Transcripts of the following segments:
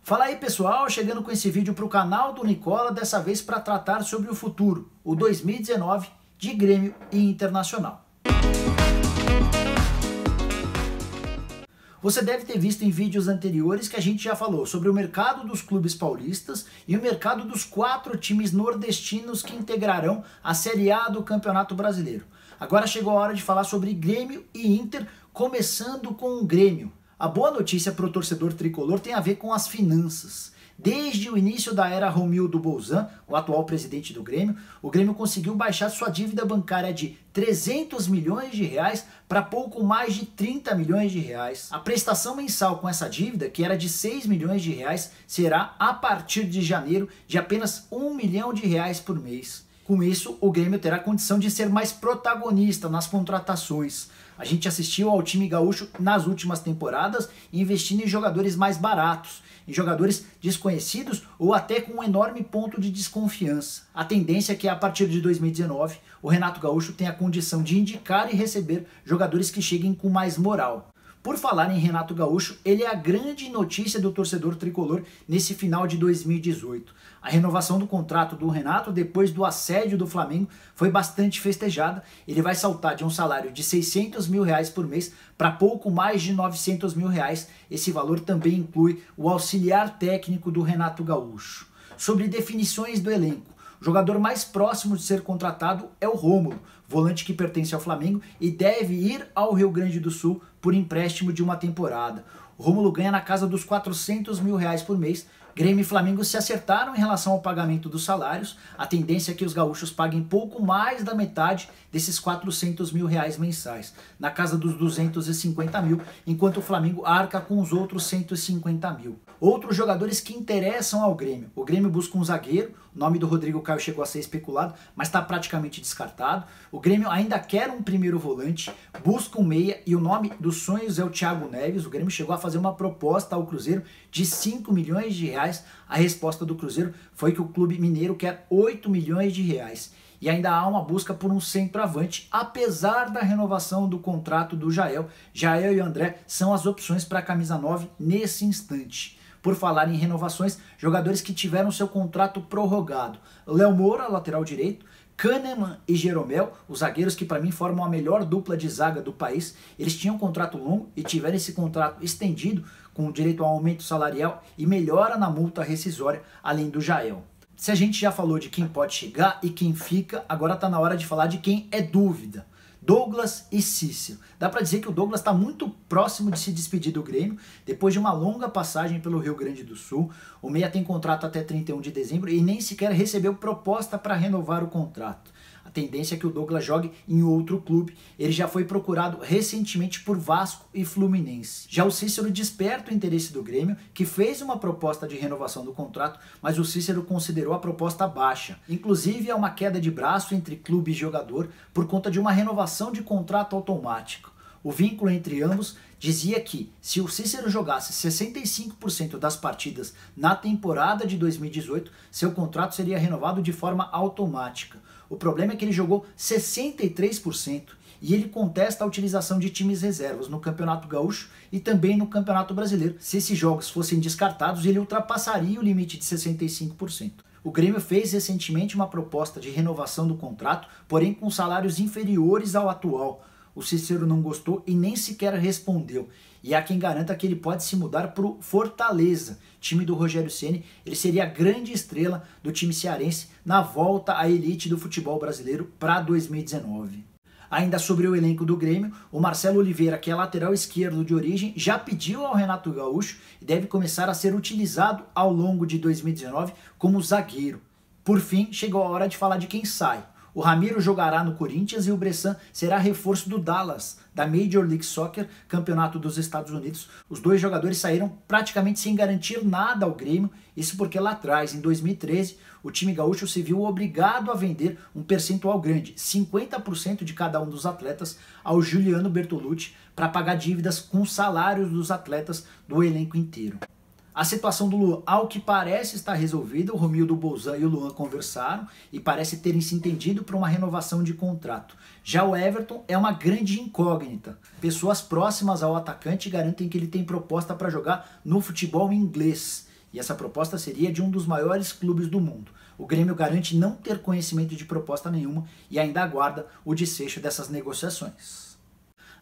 Fala aí pessoal, chegando com esse vídeo para o canal do Nicola, dessa vez para tratar sobre o futuro, o 2019 de Grêmio e Internacional. Você deve ter visto em vídeos anteriores que a gente já falou sobre o mercado dos clubes paulistas e o mercado dos 4 times nordestinos que integrarão a Série A do Campeonato Brasileiro. Agora chegou a hora de falar sobre Grêmio e Inter, começando com o Grêmio. A boa notícia para o torcedor tricolor tem a ver com as finanças. Desde o início da era Romildo Bolzan, o atual presidente do Grêmio, o Grêmio conseguiu baixar sua dívida bancária de 300 milhões de reais para pouco mais de 30 milhões de reais. A prestação mensal com essa dívida, que era de 6 milhões de reais, será a partir de janeiro de apenas 1 milhão de reais por mês. Com isso, o Grêmio terá condição de ser mais protagonista nas contratações. A gente assistiu ao time gaúcho nas últimas temporadas investindo em jogadores mais baratos, em jogadores desconhecidos ou até com um enorme ponto de desconfiança. A tendência é que a partir de 2019 o Renato Gaúcho tenha a condição de indicar e receber jogadores que cheguem com mais moral. Por falar em Renato Gaúcho, ele é a grande notícia do torcedor tricolor nesse final de 2018. A renovação do contrato do Renato, depois do assédio do Flamengo, foi bastante festejada. Ele vai saltar de um salário de 600 mil reais por mês para pouco mais de 900 mil reais. Esse valor também inclui o auxiliar técnico do Renato Gaúcho. Sobre definições do elenco, o jogador mais próximo de ser contratado é o Rômulo, volante que pertence ao Flamengo e deve ir ao Rio Grande do Sul por empréstimo de uma temporada. O Rômulo ganha na casa dos 400 mil reais por mês. Grêmio e Flamengo se acertaram em relação ao pagamento dos salários. A tendência é que os gaúchos paguem pouco mais da metade desses 400 mil reais mensais, na casa dos 250 mil, enquanto o Flamengo arca com os outros 150 mil. Outros jogadores que interessam ao Grêmio. O Grêmio busca um zagueiro, o nome do Rodrigo Caio chegou a ser especulado, mas está praticamente descartado. O Grêmio ainda quer um primeiro volante, busca um meia e o nome dos sonhos é o Thiago Neves. O Grêmio chegou a fazer uma proposta ao Cruzeiro de 5 milhões de reais. A resposta do Cruzeiro foi que o clube mineiro quer 8 milhões de reais. E ainda há uma busca por um centroavante, apesar da renovação do contrato do Jael. Jael e André são as opções para a camisa 9 nesse instante. Por falar em renovações, jogadores que tiveram seu contrato prorrogado. Léo Moura, lateral direito, Kahneman e Jeromel, os zagueiros que para mim formam a melhor dupla de zaga do país. Eles tinham um contrato longo e tiveram esse contrato estendido com direito a aumento salarial e melhora na multa rescisória, além do Jael. Se a gente já falou de quem pode chegar e quem fica, agora está na hora de falar de quem é dúvida. Douglas e Cícero. Dá para dizer que o Douglas está muito próximo de se despedir do Grêmio, depois de uma longa passagem pelo Rio Grande do Sul. O meia tem contrato até 31 de dezembro e nem sequer recebeu proposta para renovar o contrato. A tendência é que o Douglas jogue em outro clube. Ele já foi procurado recentemente por Vasco e Fluminense. Já o Cícero desperta o interesse do Grêmio, que fez uma proposta de renovação do contrato, mas o Cícero considerou a proposta baixa. Inclusive, há uma queda de braço entre clube e jogador por conta de uma renovação de contrato automático. O vínculo entre ambos dizia que, se o Cícero jogasse 65% das partidas na temporada de 2018, seu contrato seria renovado de forma automática. O problema é que ele jogou 63% e ele contesta a utilização de times reservas no Campeonato Gaúcho e também no Campeonato Brasileiro. Se esses jogos fossem descartados, ele ultrapassaria o limite de 65%. O Grêmio fez recentemente uma proposta de renovação do contrato, porém com salários inferiores ao atual. O Cícero não gostou e nem sequer respondeu. E há quem garanta que ele pode se mudar para o Fortaleza, time do Rogério Ceni. Ele seria a grande estrela do time cearense na volta à elite do futebol brasileiro para 2019. Ainda sobre o elenco do Grêmio, o Marcelo Oliveira, que é lateral esquerdo de origem, já pediu ao Renato Gaúcho e deve começar a ser utilizado ao longo de 2019 como zagueiro. Por fim, chegou a hora de falar de quem sai. O Ramiro jogará no Corinthians e o Bressan será reforço do Dallas, da Major League Soccer, campeonato dos Estados Unidos. Os dois jogadores saíram praticamente sem garantir nada ao Grêmio, isso porque lá atrás, em 2013, o time gaúcho se viu obrigado a vender um percentual grande, 50% de cada um dos atletas, ao Juliano Bertolucci, para pagar dívidas com os salários dos atletas do elenco inteiro. A situação do Luan, ao que parece estar resolvida, o Romildo Bolzan e o Luan conversaram e parece terem se entendido para uma renovação de contrato. Já o Everton é uma grande incógnita. Pessoas próximas ao atacante garantem que ele tem proposta para jogar no futebol inglês. e essa proposta seria de um dos maiores clubes do mundo. O Grêmio garante não ter conhecimento de proposta nenhuma e ainda aguarda o desfecho dessas negociações.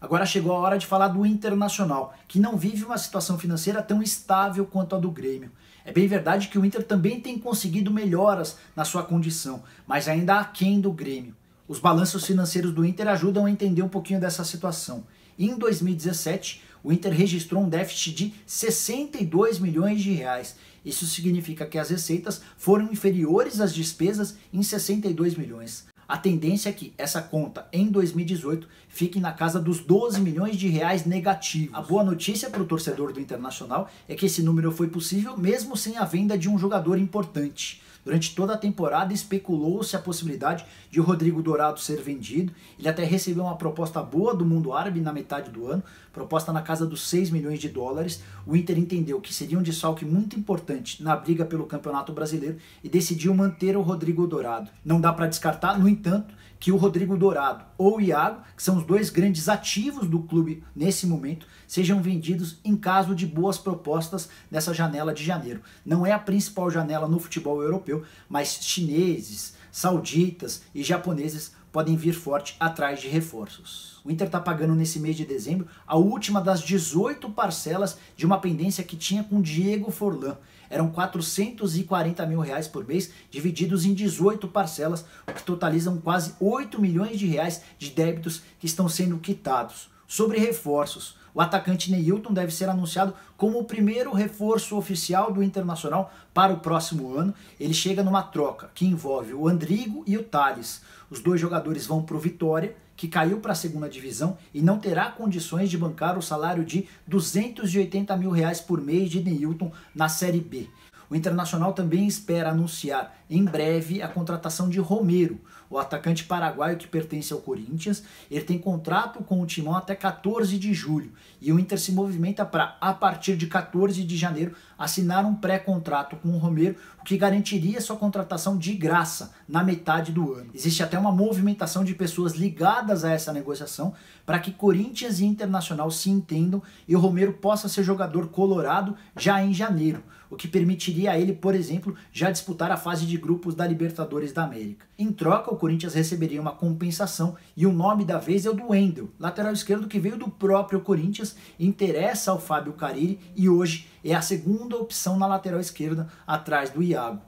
Agora chegou a hora de falar do Internacional, que não vive uma situação financeira tão estável quanto a do Grêmio. É bem verdade que o Inter também tem conseguido melhoras na sua condição, mas ainda aquém do Grêmio. Os balanços financeiros do Inter ajudam a entender um pouquinho dessa situação. Em 2017, o Inter registrou um déficit de 62 milhões de reais. Isso significa que as receitas foram inferiores às despesas em 62 milhões. A tendência é que essa conta em 2018 fique na casa dos 12 milhões de reais negativos. A boa notícia para o torcedor do Internacional é que esse número foi possível mesmo sem a venda de um jogador importante. Durante toda a temporada especulou-se a possibilidade de o Rodrigo Dourado ser vendido. Ele até recebeu uma proposta boa do mundo árabe na metade do ano, proposta na casa dos 6 milhões de dólares. O Inter entendeu que seria um desfalque muito importante na briga pelo Campeonato Brasileiro e decidiu manter o Rodrigo Dourado. Não dá para descartar, no entanto, que o Rodrigo Dourado ou o Iago, que são os dois grandes ativos do clube nesse momento, sejam vendidos em caso de boas propostas nessa janela de janeiro. Não é a principal janela no futebol europeu, mas chineses, sauditas e japoneses podem vir forte atrás de reforços. O Inter está pagando nesse mês de dezembro a última das 18 parcelas de uma pendência que tinha com Diego Forlan. Eram 440 mil reais por mês, divididos em 18 parcelas, o que totalizam quase 8 milhões de reais de débitos que estão sendo quitados. Sobre reforços, o atacante Neilton deve ser anunciado como o primeiro reforço oficial do Internacional para o próximo ano. Ele chega numa troca que envolve o Andrigo e o Thales. Os dois jogadores vão para o Vitória, que caiu para a segunda divisão e não terá condições de bancar o salário de 280 mil reais por mês de Neilton na Série B. O Internacional também espera anunciar em breve a contratação de Romero, o atacante paraguaio que pertence ao Corinthians. Ele tem contrato com o Timão até 14 de julho e o Inter se movimenta para, a partir de 14 de janeiro, assinar um pré-contrato com o Romero, o que garantiria sua contratação de graça na metade do ano. Existe até uma movimentação de pessoas ligadas a essa negociação para que Corinthians e Internacional se entendam e o Romero possa ser jogador colorado já em janeiro, o que permitiria a ele, por exemplo, já disputar a fase de grupos da Libertadores da América. Em troca, o Corinthians receberia uma compensação e o nome da vez é o do Wendel, lateral esquerdo que veio do próprio Corinthians, interessa ao Fábio Carille e hoje é a segunda opção na lateral esquerda atrás do Iago.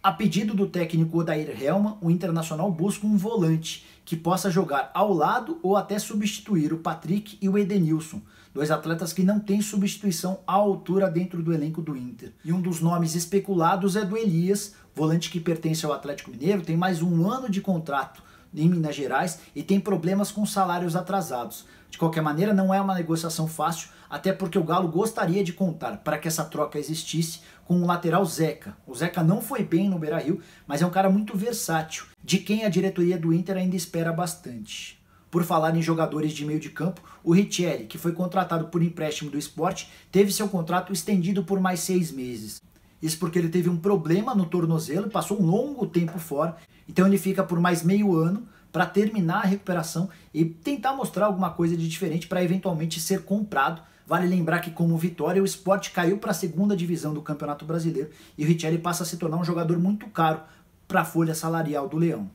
A pedido do técnico Odair Hellmann, o Internacional busca um volante que possa jogar ao lado ou até substituir o Patrick e o Edenilson, dois atletas que não têm substituição à altura dentro do elenco do Inter. E um dos nomes especulados é do Elias, volante que pertence ao Atlético Mineiro, tem mais um ano de contrato em Minas Gerais e tem problemas com salários atrasados. De qualquer maneira, não é uma negociação fácil, até porque o Galo gostaria de contar, para que essa troca existisse, com o lateral Zeca. O Zeca não foi bem no Beira-Rio, mas é um cara muito versátil, de quem a diretoria do Inter ainda espera bastante. Por falar em jogadores de meio de campo, o Richelli, que foi contratado por empréstimo do Sport, teve seu contrato estendido por mais 6 meses. Isso porque ele teve um problema no tornozelo e passou um longo tempo fora, então ele fica por mais meio ano para terminar a recuperação e tentar mostrar alguma coisa de diferente para eventualmente ser comprado. Vale lembrar que, como Vitória, o Sport caiu para a segunda divisão do Campeonato Brasileiro e o Richelli passa a se tornar um jogador muito caro para a folha salarial do Leão.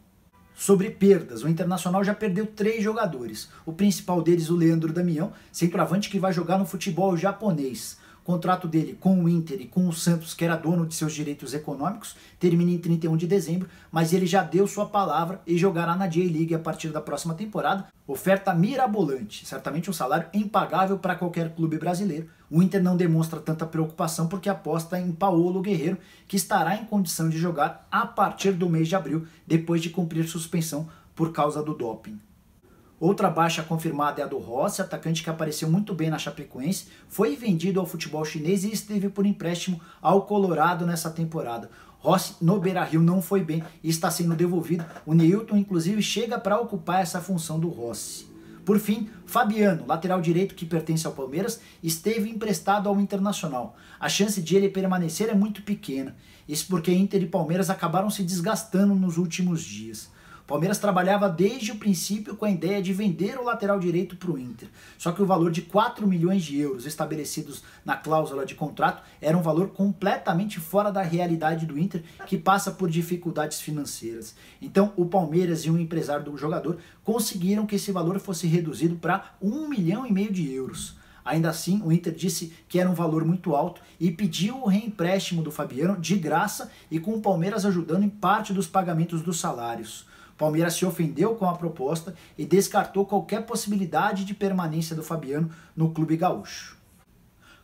Sobre perdas, o Internacional já perdeu 3 jogadores. O principal deles, o Leandro Damião, centroavante que vai jogar no futebol japonês. O contrato dele com o Inter e com o Santos, que era dono de seus direitos econômicos, termina em 31 de dezembro, mas ele já deu sua palavra e jogará na J-League a partir da próxima temporada. Oferta mirabolante, certamente um salário impagável para qualquer clube brasileiro. O Inter não demonstra tanta preocupação porque aposta em Paolo Guerreiro, que estará em condição de jogar a partir do mês de abril, depois de cumprir suspensão por causa do doping. Outra baixa confirmada é a do Rossi, atacante que apareceu muito bem na Chapecoense, foi vendido ao futebol chinês e esteve por empréstimo ao Colorado nessa temporada. Rossi no Beira-Rio não foi bem e está sendo devolvido. O Neilton, inclusive, chega para ocupar essa função do Rossi. Por fim, Fabiano, lateral direito que pertence ao Palmeiras, esteve emprestado ao Internacional. A chance de ele permanecer é muito pequena. Isso porque Inter e Palmeiras acabaram se desgastando nos últimos dias. Palmeiras trabalhava desde o princípio com a ideia de vender o lateral direito para o Inter. Só que o valor de 4 milhões de euros estabelecidos na cláusula de contrato era um valor completamente fora da realidade do Inter, que passa por dificuldades financeiras. Então o Palmeiras e um empresário do jogador conseguiram que esse valor fosse reduzido para 1,5 milhão de euros. Ainda assim, o Inter disse que era um valor muito alto e pediu o reempréstimo do Fabiano de graça e com o Palmeiras ajudando em parte dos pagamentos dos salários. O Palmeiras se ofendeu com a proposta e descartou qualquer possibilidade de permanência do Fabiano no clube gaúcho.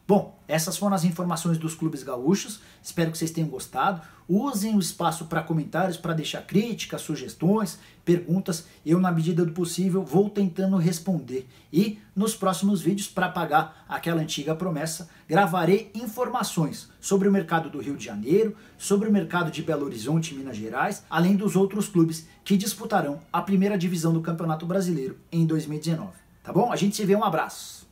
Bom, essas foram as informações dos clubes gaúchos, espero que vocês tenham gostado. Usem o espaço para comentários, para deixar críticas, sugestões, perguntas. Eu, na medida do possível, vou tentando responder. E nos próximos vídeos, para pagar aquela antiga promessa, gravarei informações sobre o mercado do Rio de Janeiro, sobre o mercado de Belo Horizonte e Minas Gerais, além dos outros clubes que disputarão a primeira divisão do Campeonato Brasileiro em 2019. Tá bom? A gente se vê, um abraço!